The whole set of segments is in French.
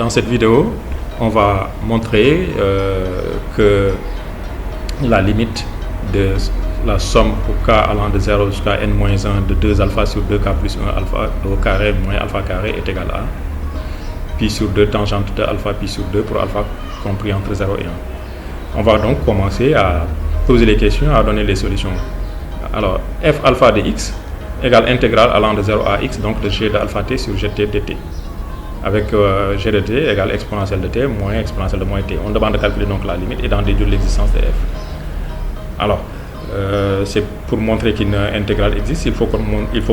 dans cette vidéo, on va montrer que la limite de la somme pour k allant de 0 jusqu'à n-1 de 2 alpha sur 2k plus 1 alpha au carré moins alpha carré est égal à pi sur 2 tangente de alpha pi sur 2 pour alpha compris entre 0 et 1. On va donc commencer à poser les questions, à donner les solutions. Alors, f alpha de x égale intégrale allant de 0 à x, donc de g de alpha t sur gt dt. Avec g de t égale exponentielle de t moins exponentielle de moins t. On demande de calculer donc la limite et d'en déduire l'existence de f. Alors, c'est pour montrer qu'une intégrale existe, il faut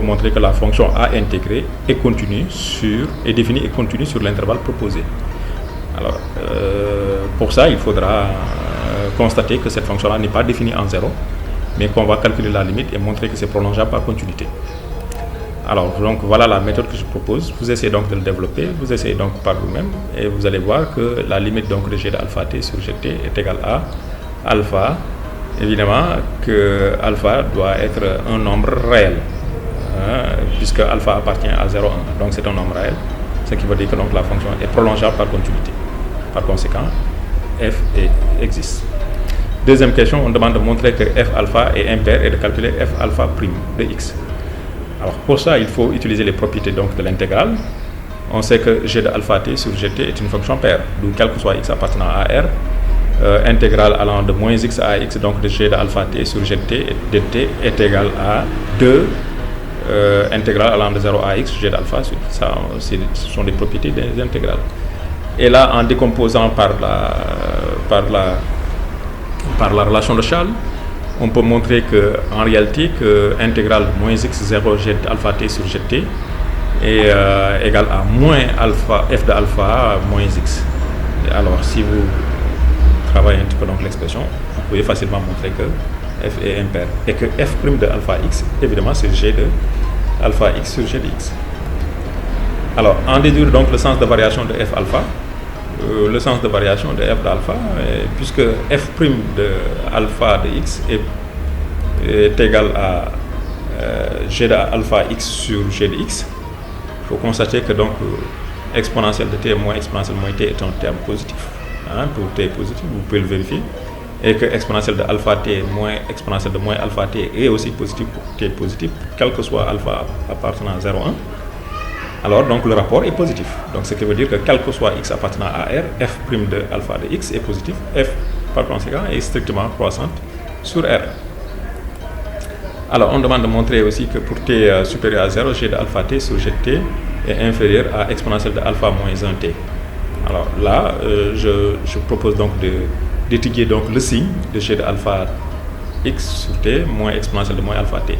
montrer que la fonction a intégrée est continue est définie et continue sur l'intervalle proposé. Alors, pour ça, il faudra constater que cette fonction-là n'est pas définie en 0, mais qu'on va calculer la limite et montrer que c'est prolongeable par continuité. Alors, donc voilà la méthode que je propose. Vous essayez donc de le développer, vous essayez donc par vous-même, et vous allez voir que la limite donc de g de alpha t sur gt est égale à alpha. Évidemment que alpha doit être un nombre réel, puisque alpha appartient à 0,1. Donc c'est un nombre réel, ce qui veut dire que donc la fonction est prolongeable par continuité. Par conséquent, f existe. Deuxième question, on demande de montrer que f alpha est impair et de calculer f alpha prime de x. Alors pour ça, il faut utiliser les propriétés donc de l'intégrale. On sait que g de alpha t sur gt est une fonction paire, d'où quel que soit x appartenant à R, intégrale allant de moins x à x, donc de g de alpha t sur gt de t est égal à 2 intégrale allant de 0 à x g de alpha sur ça, ce sont des propriétés des intégrales. Et là, en décomposant par la relation de Charles, on peut montrer que en réalité que intégrale moins x 0 g de alpha t sur gt est égal à moins alpha f de alpha moins x. Et alors si vous travaillez un petit peu donc l'expression, vous pouvez facilement montrer que f est impair et que f' de alpha x, évidemment, c'est g de alpha x sur g de x. Alors, en déduire donc le sens de variation de f alpha, le sens de variation de f d'alpha, puisque f' de alpha de x est égal à g de alpha x sur g de x, il faut constater que donc exponentielle de t moins exponentielle de moins t est un terme positif. Pour t positif, vous pouvez le vérifier, et que exponentielle de alpha t moins exponentielle de moins alpha t est aussi positif pour t positif, quel que soit alpha appartenant à 0,1. Alors donc le rapport est positif. Donc ce qui veut dire que quel que soit x appartenant à R, f' de alpha de x est positif, f par conséquent est strictement croissante sur R. Alors on demande de montrer aussi que pour t supérieur à 0, g de alpha t sur gt est inférieur à exponentielle de alpha moins 1t. Alors là, je propose donc d'étudier donc le signe de g de alpha x sur t moins exponentielle de moins alpha t.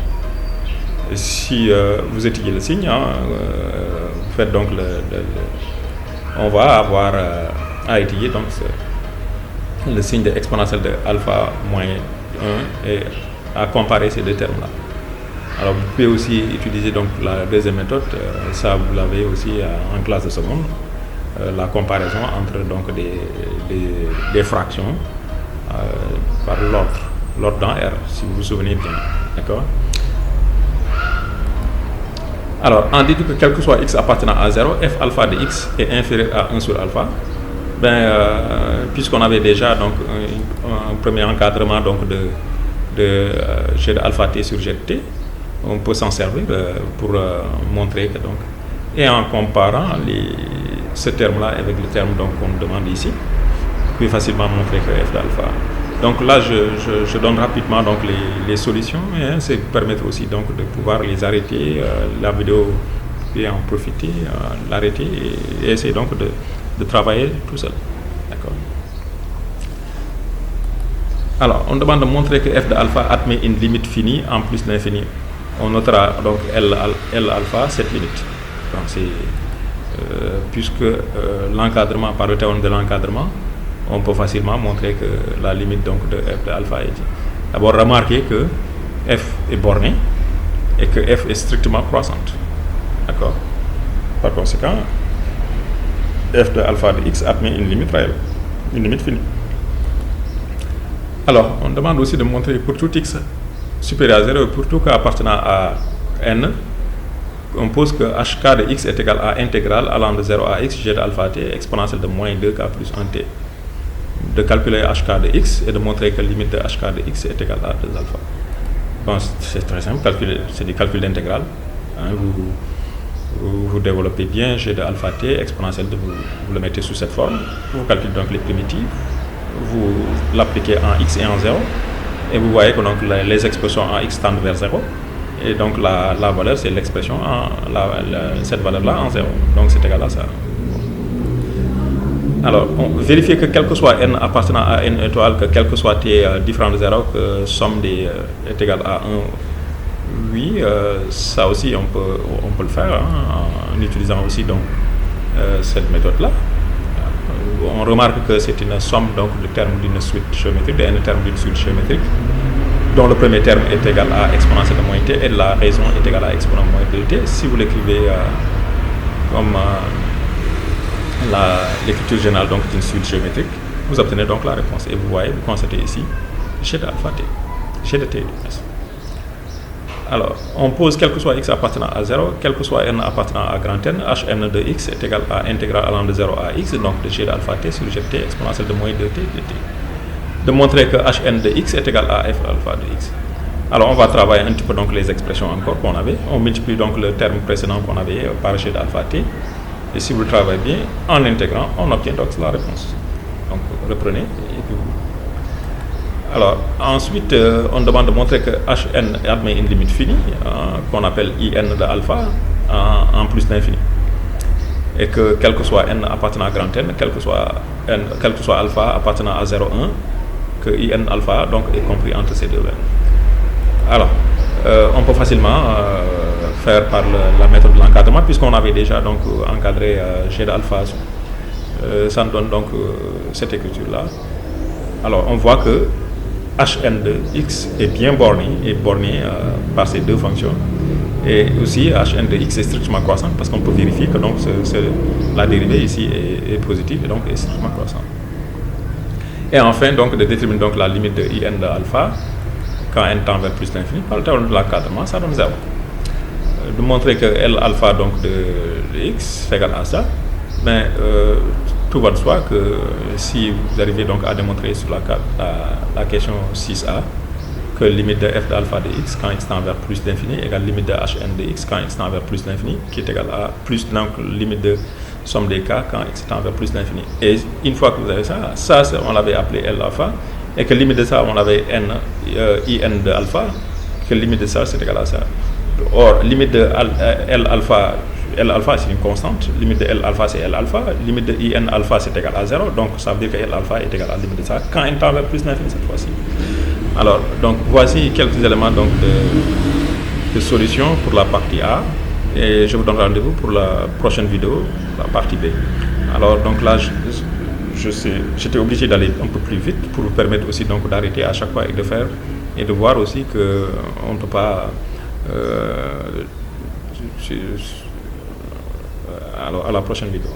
Et si vous étudiez le signe, vous faites donc on va avoir à étudier donc le signe de exponentielle de alpha moins 1 et à comparer ces deux termes-là. Alors vous pouvez aussi utiliser donc la deuxième méthode, ça vous l'avez aussi en classe de seconde. La comparaison entre donc des fractions par l'ordre dans R, si vous vous souvenez bien. D'accord. Alors, on dit que quel que soit x appartenant à 0, f alpha de x est inférieur à 1 sur alpha. Puisqu'on avait déjà donc un premier encadrement donc de g de alpha t sur gt, on peut s'en servir pour montrer que donc, et en comparant ce terme-là avec le terme qu'on demande ici, vous pouvez facilement montrer que f d'alpha. Donc là, je donne rapidement donc les solutions, et c'est permettre aussi donc de pouvoir les arrêter, la vidéo, et en profiter, l'arrêter et essayer donc de travailler tout seul. D'accord. Alors, on demande de montrer que f de alpha admet une limite finie en plus de l'infini. On notera donc L alpha, cette limite. Donc c'est puisque l'encadrement, par le théorème de l'encadrement, on peut facilement montrer que la limite donc de f de alpha est. D'abord, remarquez que f est bornée et que f est strictement croissante. D'accord. Par conséquent, f de alpha de x admet une limite réelle, une limite finie. Alors, on demande aussi de montrer pour tout x supérieur à 0 et pour tout k appartenant à n, on pose que hk de x est égal à intégrale allant de 0 à x g de alpha t exponentielle de moins 2k plus 1t. De calculer hk de x et de montrer que limite de hk de x est égale à 2 alpha. Bon, c'est très simple, c'est du calcul d'intégrale. Hein, vous développez bien g de alpha t exponentielle de vous le mettez sous cette forme. Vous calculez donc les primitives, vous l'appliquez en x et en 0, et vous voyez que donc les expressions en x tendent vers 0. Et donc la valeur, c'est l'expression, cette valeur-là en 0. Donc c'est égal à ça. Alors, vérifiez que quel que soit n appartenant à n étoile, que quel que soit t différent de 0, que somme des est égale à 1, oui, ça aussi on peut le faire en utilisant aussi donc, cette méthode-là. On remarque que c'est une somme donc de termes d'une suite géométrique, de n termes d'une suite géométrique, dont le premier terme est égal à exponentielle de moins t et la raison est égale à exponentielle moins 2t. Si vous l'écrivez comme l'écriture générale donc d'une suite géométrique, vous obtenez donc la réponse. Et vous voyez, vous constatez ici g de alpha t, g de t. Alors, on pose quel que soit x appartenant à 0, quel que soit n appartenant à grand N, hn de x est égal à intégrale allant de 0 à x, donc de g de alpha t sur g de t exponentielle de moins 2t de t. De montrer que hn de x est égal à f alpha de x. Alors, on va travailler un petit peu donc les expressions encore qu'on avait. On multiplie donc le terme précédent qu'on avait par g de alpha t. Et si vous le travaillez bien, en intégrant, on obtient donc la réponse. Donc, reprenez et puis vous... Alors, ensuite, on demande de montrer que hn admet une limite finie, qu'on appelle in de alpha, en plus d'infini. Et que quel que soit n appartenant à grand N, quel que soit alpha appartenant à 0, 1, que in alpha donc, est compris entre ces deux n. Alors, on peut facilement faire par la méthode de l'encadrement, puisqu'on avait déjà donc, encadré g de alpha. Ça nous donne donc cette écriture-là. Alors, on voit que hn de x est bien borné par ces deux fonctions. Et aussi, hn de x est strictement croissante, parce qu'on peut vérifier que donc, la dérivée ici est positive et donc est strictement croissante. Et enfin, donc, de déterminer donc, la limite de in de alpha quand n tend vers plus l'infini, par le théorème de l'encadrement, ça donne 0. De montrer que L alpha donc de x fait égal à ça, mais tout va de soi que si vous arrivez donc à démontrer sur la question 6a que limite de f de alpha de x quand x tend vers plus l'infini égale limite de hn de x quand x tend vers plus l'infini, qui est égal à plus donc limite de somme des k quand x tend vers plus l'infini. Et une fois que vous avez ça, on l'avait appelé L alpha, et que limite de ça on avait in de alpha, que limite de ça c'est égal à ça. Or, limite de L alpha c'est une constante, limite de L alpha c'est L alpha, limite de in alpha c'est égal à 0, donc ça veut dire que L alpha est égal à la limite de ça quand n tend vers plus l'infini cette fois-ci. Alors, donc voici quelques éléments donc, de solution pour la partie A, et je vous donne rendez-vous pour la prochaine vidéo, la partie B. Alors, donc là, j'étais obligé d'aller un peu plus vite pour vous permettre aussi donc d'arrêter à chaque fois et de faire et de voir aussi que on ne peut pas alors à la prochaine vidéo.